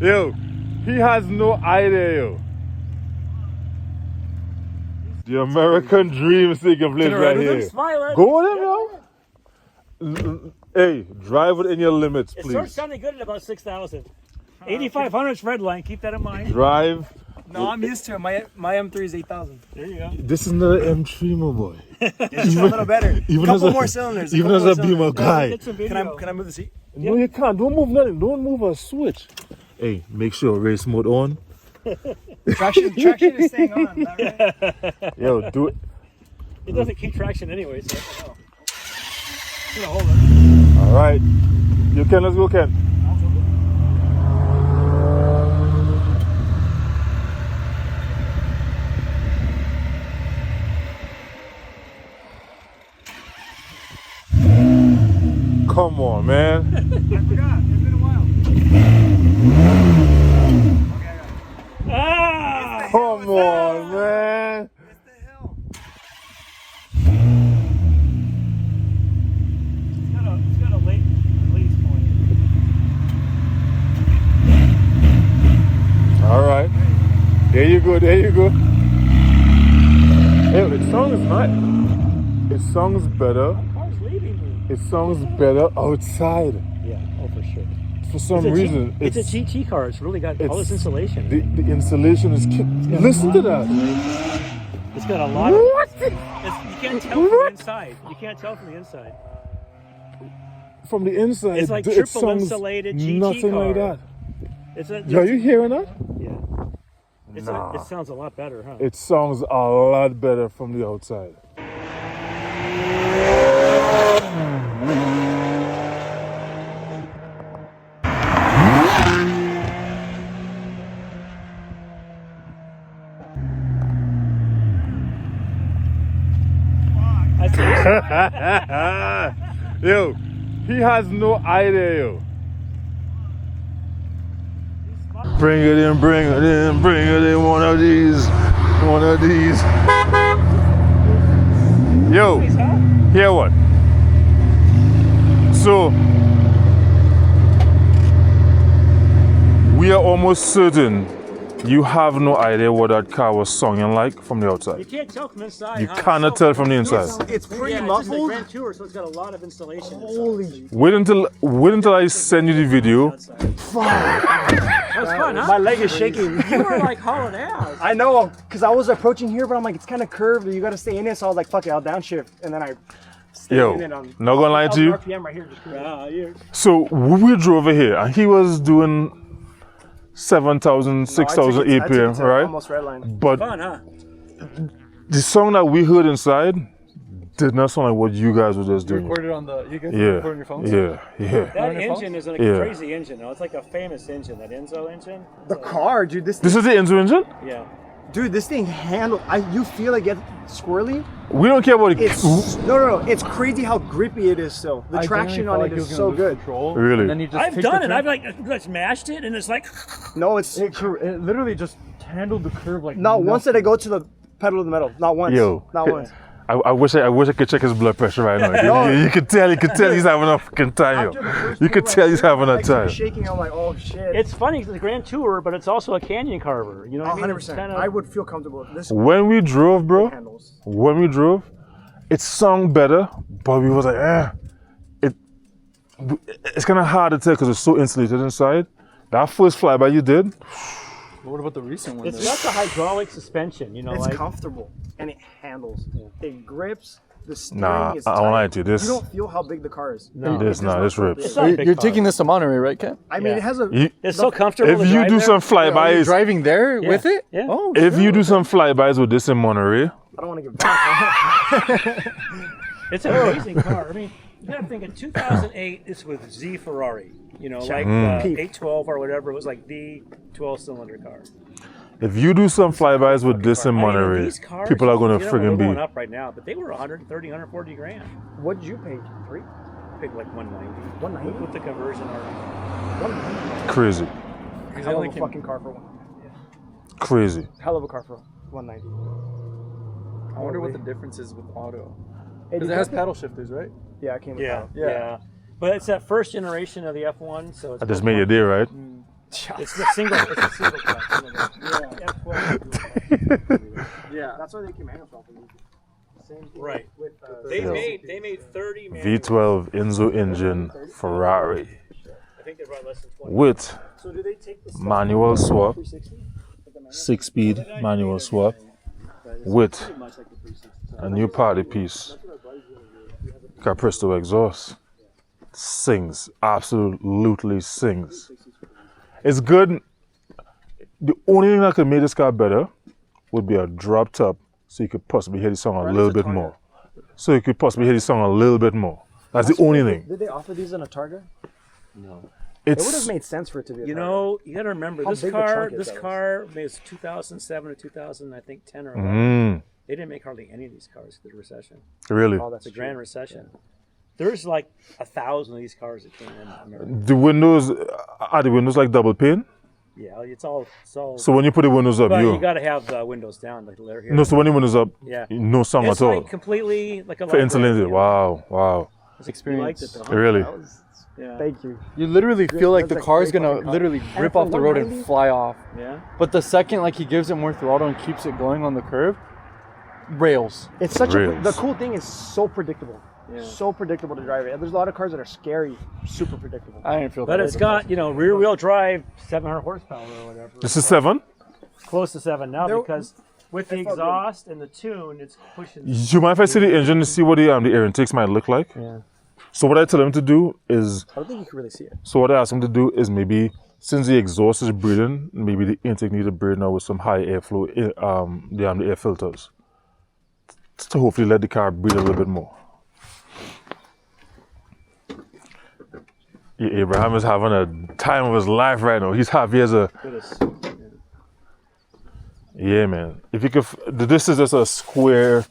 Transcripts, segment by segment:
Yo, he has no idea, yo. The American dream is taking place right here. Go with him, yo. Hey, drive within your limits, please. It starts sounding good at about 6,000. 8,500's red line. Keep that in mind. Drive. No, I'm used to it. My M3 is 8,000. There you go. This is not an M3, my boy. It's a little better. Even couple more cylinders. Even as a Beamer guy. Can I move the seat? No, you can't. Don't move nothing. Don't move a switch. Hey, make sure race mode on. Traction is staying on. Is that right? Yo, do it. It doesn't keep traction anyway, so I don't know. It's gonna hold it. All right. You can. Let's go, Ken. Come on, man. I forgot. It's been a while. Okay, I got it. Come on, man. It's the hill. It's got a late release point. All right. There you go. There you go. Hey, it sounds nice. It sounds better. The car's leaving me. It sounds better outside. Yeah, oh for sure. For some reason, it's a GT car. It's really got all this insulation. The insulation is. Listen to that. It's got a lot of. You can't tell from the inside. You can't tell from the inside. From the inside, It's like it triple sounds insulated GT nothing car. like that. It's a, Are you hearing that? Yeah. Nah. It sounds a lot better, huh? It sounds a lot better from the outside. Yo, he has no idea, yo. Bring it in, bring it in, bring it in, one of these. Yo, hear what? So, we are almost certain you have no idea what that car was sounding like from the outside. You can't tell from inside. You cannot tell from the inside. It's pretty It's just a muffled. Grand Tour, so it's got a lot of installation. Holy. Wait until I send you the video. That was fun, huh? My leg is shaking. You were like hauling ass. I know, because I was approaching here, but I'm like, it's kind of curved. You got to stay in it. So I was like, fuck it, I'll downshift. And then I stayed Yo, in it on. not gonna lie to you. RPM right here. Just cruising. So we drove over here, and he was doing 7,000, 6,000 APM, right? Almost red line. But Fun, huh? the song that we heard inside did not sound like what you guys were just doing. Recorded on the, you guys Yeah, record on your phones? yeah. That engine is like Yeah. a crazy engine, though. It's like a famous engine, that Enzo engine. The car, dude. This is the Enzo engine? Yeah. Dude, this thing handle. You feel it get squirrely. We don't care about it. It's no. It's crazy how grippy it is. Still, the traction on it is so good. Really? And then you just I've take done the it. turn. I've like mashed it, and it's like. No, it's It literally just handled the curve like not once did I go to the pedal to the metal. Not once. Yo, Not once. I wish I could check his blood pressure right now. No. You could tell he's having a fucking time, After the yo. first You two, could like, tell he's having a legs were time. shaking. I'm like, oh shit. It's funny, it's a Grand Tour, but it's also a canyon carver. You know what I mean? 100%. I would feel comfortable with this. When we drove, bro, Handles. it sung better, but we was like, it's kind of hard to tell because it's so insulated inside. That first flyby you did, What about the recent one? It's though? got the hydraulic suspension, you know, It's like. comfortable and it handles. It grips. The steering nah, is I won't tight. lie to you. This, You don't feel how big the car is. No. this, nah, this rips. It's not a big You're car. taking this to Monterey, right, Ken? I mean, Yeah. it has a. It's so comfortable. If to you drive do there. some Are you flybys, driving there with it? Yeah. Oh, if you sure. do some flybys with this in Monterey, I don't want to give back. It's an amazing car. I mean, you gotta think in 2008, it's with Z Ferrari. You know, like Peep. 812 or whatever. It was like the 12-cylinder car. if you do some flybys with this in I mean, Monterey, these cars, people are gonna you know, friggin' they're going be up right now, but they were 130, 140 grand. What did you pay? 3? I paid like 190. 190? With the conversion already. 190. crazy, Because Hell only of a came- fucking car for one. crazy. Hell of a car for 190. I wonder what the difference is with auto. Hey, Because did it has you- paddle shifters, right? Yeah, I came with Yeah, that. Yeah. yeah. But it's that first generation of the F1, so it's I just made your day, right? It's the single. It's a single clutch. Yeah, that's why they came manual. Same thing Right. with They made 30 V12 Enzo engine Ferrari I think they brought less than 20. with So do they take the manual swap, 360? 6-speed manual swap with a new party piece, Capristo exhaust. Sings, absolutely sings. It's good. The only thing that could make this car better would be a drop top, so you could possibly hear the song a little bit more. So you could possibly hear the song a little bit more. That's the only thing. Did they offer these in a Targa? No. It would have made sense for it to be a You Targa. know, you got to remember How this big the car. trunk is, This though. car was 2007 or 2000, I think 10 or 11. They didn't make hardly any of these cars because of the recession. Really? Oh, that's The true. Grand Recession. There's like 1,000 of these cars that came in America. The windows, are the windows like double pane? Yeah, it's all. So when you put the windows up, But you got to have the windows down, like they're here. No, so when the windows up, Yeah. no song It's at all. like completely like a For library, insulated. you know. Wow, wow. You liked it though. Really? Yeah. Thank you. You literally feel like the That's a car's great gonna fucking car. literally And rip for off the road and 190? fly off. Yeah. But the second like he gives it more throttle and keeps it going on the curve, rails. It's such Rails. the cool thing is so predictable. Yeah. So predictable to drive it. There's a lot of cars that are scary, super predictable. I didn't feel that. But it's got, rear wheel drive, 700 horsepower or whatever. This is 7? Close to 7 now There- because with the it felt good. exhaust and the tune, it's pushing. You mind if I see the engine to see what the air intakes might look like? Yeah. So what I tell him to do is, I don't think you can really see it. so what I ask him to do is maybe, since the exhaust is breathing, maybe the intake needs to breathe now with some high airflow, the air filters, to hopefully let the car breathe a little bit more. Yeah, Abraham is having a time of his life right now. He's happy as a, yeah, man. If you could, this is just a square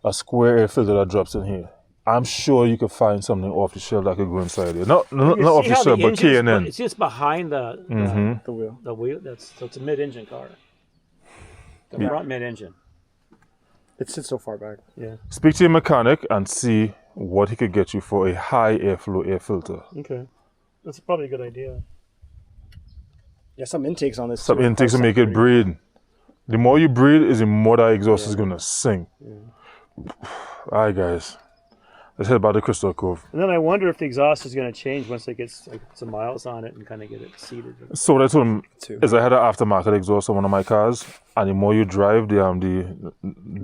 air filter that drops in here. I'm sure you could find something off the shelf that could go inside here. Not off the shelf, but K&N. It's just behind the wheel. the wheel. So it's a mid-engine car. The front mid-engine. It sits so far back. Yeah. Speak to your mechanic and see what he could get you for a high airflow air filter. Okay. That's probably a good idea. Yeah, some intakes on this. Some too. intakes to make it breathe. The more you breathe, is the more that exhaust is gonna sing. All right, guys. Let's head back to Crystal Cove. And then I wonder if the exhaust is going to change once it gets like, some miles on it and kind of get it seated. So what I told him is I had an aftermarket exhaust on one of my cars, and the more you drive, the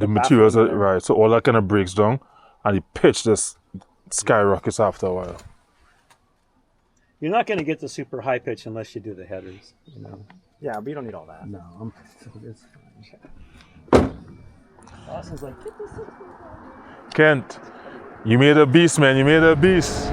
materials are right. So all that kind of breaks down, and the pitch just skyrockets after a while. You're not going to get the super high pitch unless you do the headers. Yeah, but you don't need all that. No, it's fine. Austin's like, get this. Kent, you made a beast, man. You made a beast.